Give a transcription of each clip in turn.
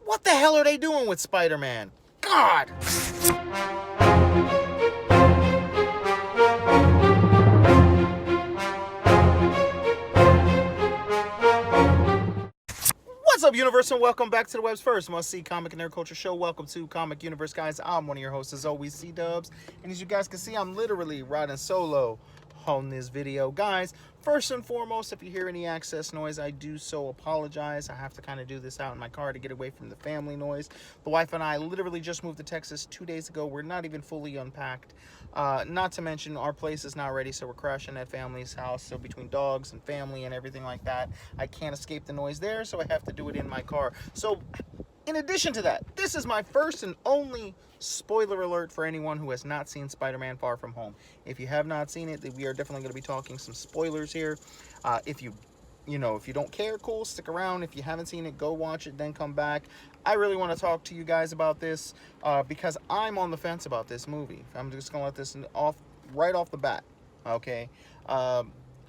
What the hell are they doing with Spider-Man? God! What's up, Universe, and welcome back to the web's first must-see comic and nerd culture show. Welcome to Comic Universe, guys. I'm one of your hosts, as always, C-Dubs. And as you guys can see, I'm literally riding solo on this video. Guys, first and foremost, if you hear any access noise, I do so apologize. I have to kind of do this out in my car to get away from the family noise. The wife and I literally just moved to Texas 2 days ago. We're not even fully unpacked. Not to mention, our place is not ready, so we're crashing at family's house. So between dogs and family and everything like that, I can't escape the noise there, so I have to do it in my car. So in addition to that, this is my first and only spoiler alert for anyone who has not seen Spider-Man Far From Home. If you have not seen it, we are definitely going to be talking some spoilers here. If you don't care, cool, stick around. If you haven't seen it, go watch it, then come back. I really want to talk to you guys about this because I'm on the fence about this movie. I'm just going to let this right off the bat, okay?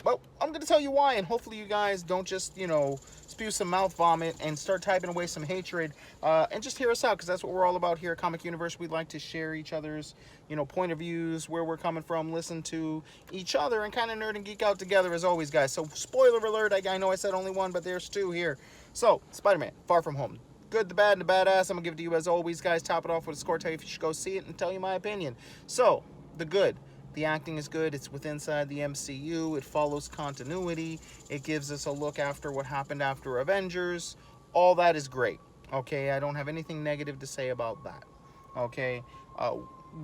Well, I'm going to tell you why, and hopefully you guys don't just, spew some mouth vomit and start typing away some hatred, and just hear us out, because that's what we're all about here at Comic Universe. We'd like to share each other's, point of views, where we're coming from, listen to each other, and kind of nerd and geek out together as always, guys. So, spoiler alert, I know I said only one, but there's two here. So, Spider-Man, Far From Home. Good, the bad, and the badass. I'm going to give it to you as always, guys. Top it off with a score, tell you if you should go see it, and tell you my opinion. So, the good. The acting is good. It's within inside the MCU. It follows continuity. It gives us a look after what happened after Avengers. All that is great. Okay, I don't have anything negative to say about that. Okay,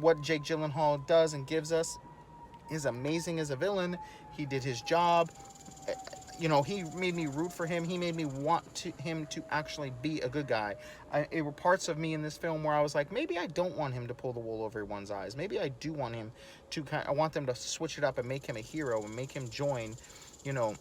what Jake Gyllenhaal does and gives us is amazing as a villain. He did his job. He made me root for him. He made me want him to actually be a good guy. It were parts of me in this film where I was like, maybe I don't want him to pull the wool over everyone's eyes. Maybe I do want him to I want them to switch it up and make him a hero and make him join, the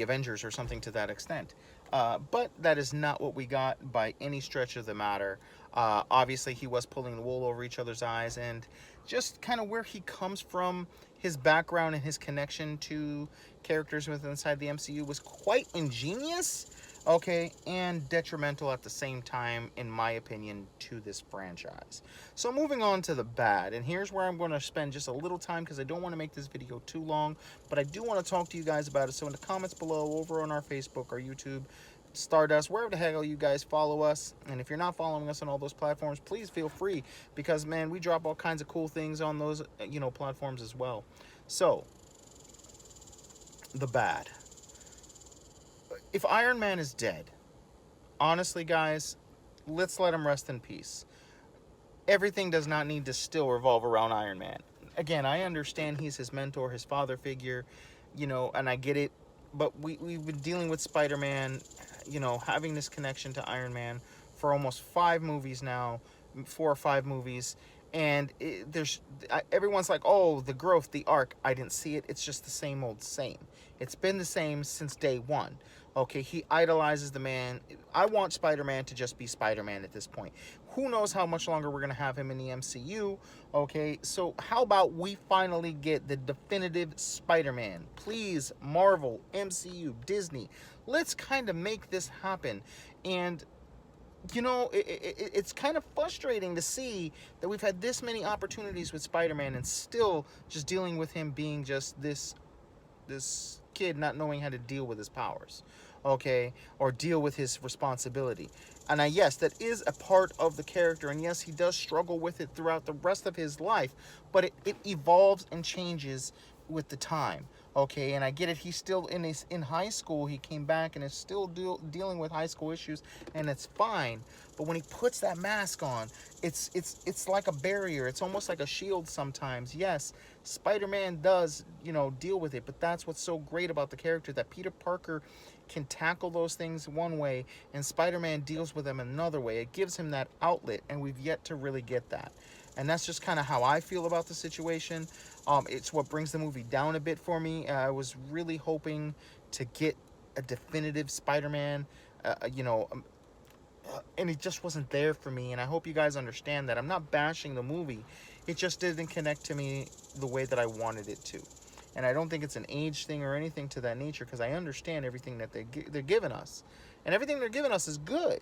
Avengers or something to that extent. But that is not what we got by any stretch of the matter. Obviously, he was pulling the wool over each other's eyes, and just kind of where he comes from, his background and his connection to characters within inside the MCU was quite ingenious, okay, and detrimental at the same time, in my opinion, to this franchise. So moving on to the bad, and here's where I'm going to spend just a little time because I don't want to make this video too long, but I do want to talk to you guys about it. So in the comments below, over on our Facebook, our YouTube, Stardust, wherever the hell you guys follow us, and if you're not following us on all those platforms, please feel free, because man, we drop all kinds of cool things on those platforms as well. So the bad, if Iron Man is dead, honestly guys, let's let him rest in peace. Everything does not need to still revolve around Iron Man. Again, I understand he's his mentor, his father figure, and I get it, but we've been dealing with Spider-Man, having this connection to Iron Man for almost 5 movies now, 4 or 5 movies, and everyone's like, oh, the growth, the arc. I didn't see it. It's just the same old same. It's been the same since day one. Okay, he idolizes the man. I want Spider-Man to just be Spider-Man at this point. Who knows how much longer we're going to have him in the MCU, okay? So how about we finally get the definitive Spider-Man? Please, Marvel, MCU, Disney, let's kind of make this happen. And it's kind of frustrating to see that we've had this many opportunities with Spider-Man and still just dealing with him being just this kid not knowing how to deal with his powers, okay, or deal with his responsibility. And yes, that is a part of the character, and yes, he does struggle with it throughout the rest of his life, but it evolves and changes with the time, okay? And I get it, he's still in high school. He came back and is still dealing with high school issues, and it's fine. But when he puts that mask on, it's like a barrier. It's almost like a shield sometimes. Yes, Spider-Man does, deal with it, but that's what's so great about the character, that Peter Parker can tackle those things one way and Spider-Man deals with them another way. It gives him that outlet, and we've yet to really get that. And that's just kind of how I feel about the situation. It's what brings the movie down a bit for me. I was really hoping to get a definitive Spider-Man, and it just wasn't there for me. And I hope you guys understand that. I'm not bashing the movie. It just didn't connect to me the way that I wanted it to. And I don't think it's an age thing or anything to that nature, because I understand everything that they're giving us. And everything they're giving us is good.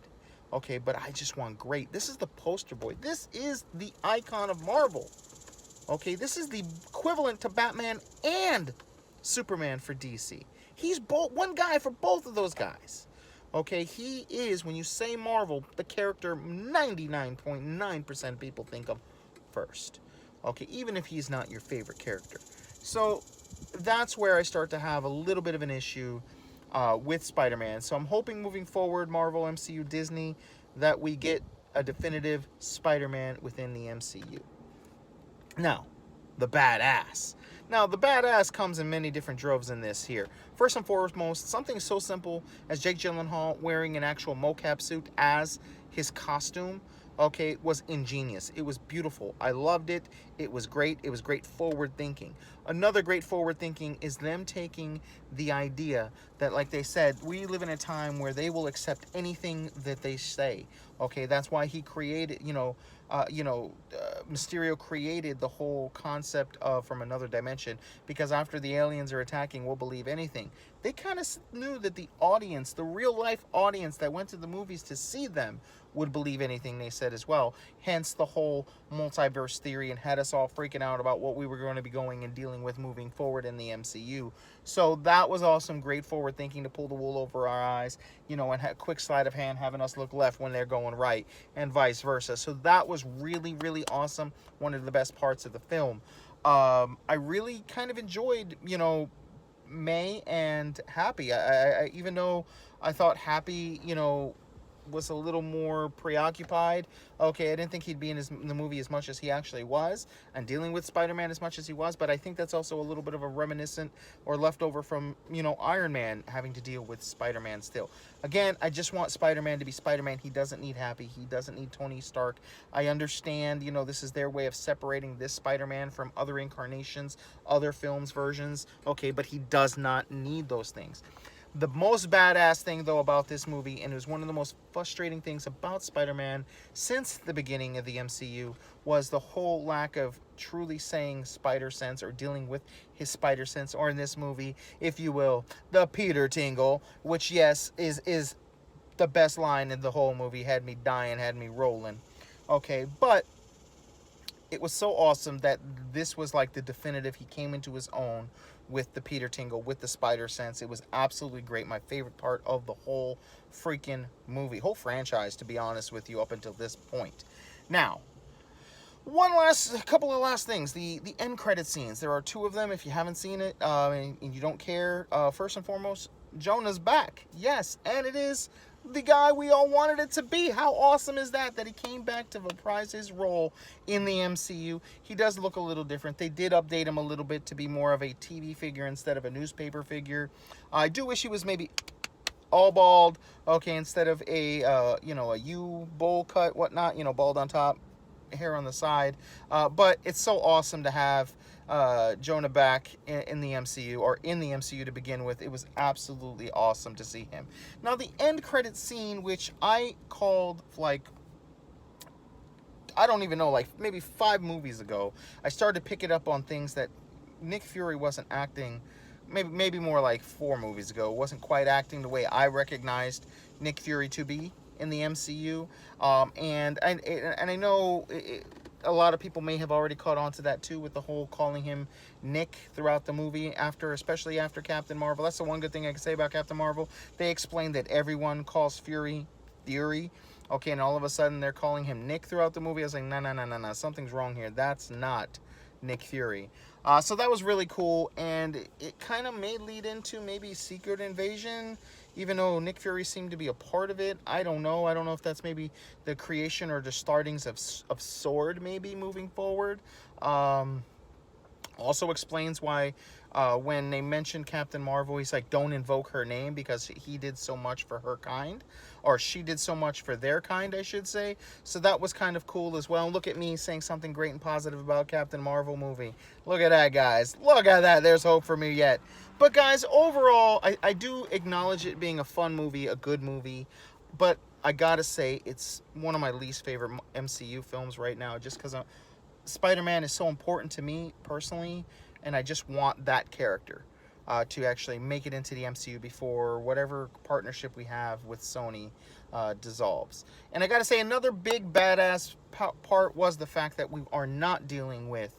Okay, but I just want great. This is the poster boy. This is the icon of Marvel. Okay, this is the equivalent to Batman and Superman for DC. He's both one guy for both of those guys. Okay, he is, when you say Marvel, the character 99.9% people think of first. Okay, even if he's not your favorite character. So that's where I start to have a little bit of an issue with Spider-Man. So I'm hoping moving forward, Marvel, MCU, Disney, that we get a definitive Spider-Man within the MCU. Now, the badass. Now, the badass comes in many different droves in this here. First and foremost, something so simple as Jake Gyllenhaal wearing an actual mocap suit as his costume, okay, was ingenious. It was beautiful. I loved it. It was great. It was great forward thinking. Another great forward thinking is them taking the idea that, like they said, we live in a time where they will accept anything that they say. Okay, that's why he created, Mysterio created the whole concept of from another dimension, because after the aliens are attacking, we'll believe anything. They kind of knew that the audience, the real life audience that went to the movies to see them, would believe anything they said as well. Hence the whole multiverse theory, and had us all freaking out about what we were going to be going and dealing with moving forward in the MCU. So that was awesome, great forward thinking to pull the wool over our eyes, and a quick sleight of hand having us look left when they're going right, and vice versa. So that was really, really awesome. One of the best parts of the film. I really kind of enjoyed, May and Happy. I even though I thought Happy, was a little more preoccupied. Okay, I didn't think he'd be in the movie as much as he actually was, and dealing with Spider-Man as much as he was, but I think that's also a little bit of a reminiscent or leftover from, Iron Man having to deal with Spider-Man still. Again, I just want Spider-Man to be Spider-Man. He doesn't need Happy. He doesn't need Tony Stark. I understand, this is their way of separating this Spider-Man from other incarnations, other films, versions. Okay, but he does not need those things. The most badass thing, though, about this movie, and it was one of the most frustrating things about Spider-Man since the beginning of the MCU, was the whole lack of truly saying spider sense or dealing with his spider sense, or in this movie, if you will, the Peter Tingle, which, yes, is the best line in the whole movie. Had me dying, had me rolling. Okay, but it was so awesome that this was like the definitive. He came into his own with the Peter Tingle, with the spider sense. It was absolutely great. My favorite part of the whole freaking movie, whole franchise, to be honest with you, up until this point. Now, a couple of last things. The end credit scenes. There are two of them. If you haven't seen it and you don't care, first and foremost, Jonah's back. Yes, and it is the guy we all wanted it to be. How awesome is that he came back to reprise his role in the MCU? He does look a little different. They did update him a little bit to be more of a TV figure instead of a newspaper figure. I do wish he was maybe all bald, okay, instead of a U bowl cut, whatnot, bald on top, hair on the side. But it's so awesome to have Jonah back in the MCU, or in the MCU to begin with. It was absolutely awesome to see him. Now, the end credit scene, which I called, I don't even know, maybe 5 movies ago, I started to pick it up on things that Nick Fury wasn't acting, maybe more like 4 movies ago, wasn't quite acting the way I recognized Nick Fury to be in the MCU. And I know a lot of people may have already caught on to that too, with the whole calling him Nick throughout the movie, especially after Captain Marvel. That's the one good thing I can say about Captain Marvel. They explained that everyone calls Fury, okay, and all of a sudden they're calling him Nick throughout the movie. I was like, no, something's wrong here. That's not Nick Fury. So that was really cool, and it kind of may lead into maybe Secret Invasion, even though Nick Fury seemed to be a part of it. I don't know if that's maybe the creation or the startings of S.W.O.R.D. maybe moving forward. Also explains why when they mentioned Captain Marvel, he's like, don't invoke her name, because he did so much for her kind, or she did so much for their kind, I should say. So that was kind of cool as well. Look at me saying something great and positive about Captain Marvel movie. Look at that, guys. Look at that. There's hope for me yet. But guys, overall, I do acknowledge it being a fun movie, a good movie, but I gotta say, it's one of my least favorite MCU films right now, just because Spider-Man is so important to me personally, and I just want that character to actually make it into the MCU before whatever partnership we have with Sony dissolves. And I gotta say, another big badass part was the fact that we are not dealing with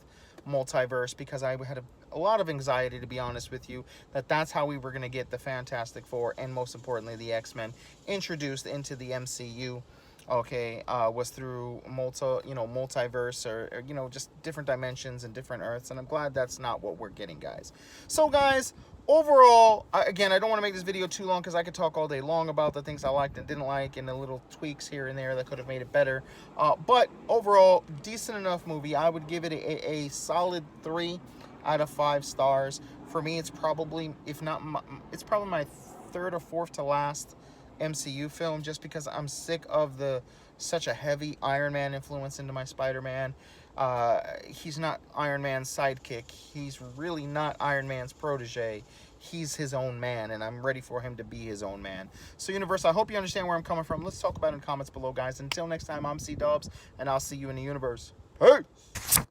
multiverse, because I had a lot of anxiety, to be honest with you, that that's how we were going to get the Fantastic Four and most importantly the X-Men introduced into the MCU. Okay, was through multiverse, or just different dimensions and different Earths, and I'm glad that's not what we're getting, guys. So guys, overall, again, I don't want to make this video too long because I could talk all day long about the things I liked and didn't like and the little tweaks here and there that could have made it better. But overall, decent enough movie. I would give it a solid 3 out of 5 stars. For me, it's probably, if not, it's probably my 3rd or 4th to last MCU film, just because I'm sick of such a heavy Iron Man influence into my Spider-Man. He's not Iron Man's sidekick. He's really not Iron Man's protege. He's his own man, and I'm ready for him to be his own man. So, Universe, I hope you understand where I'm coming from. Let's talk about it in the comments below, guys. Until next time, I'm C-Dubs, and I'll see you in the universe. Hey!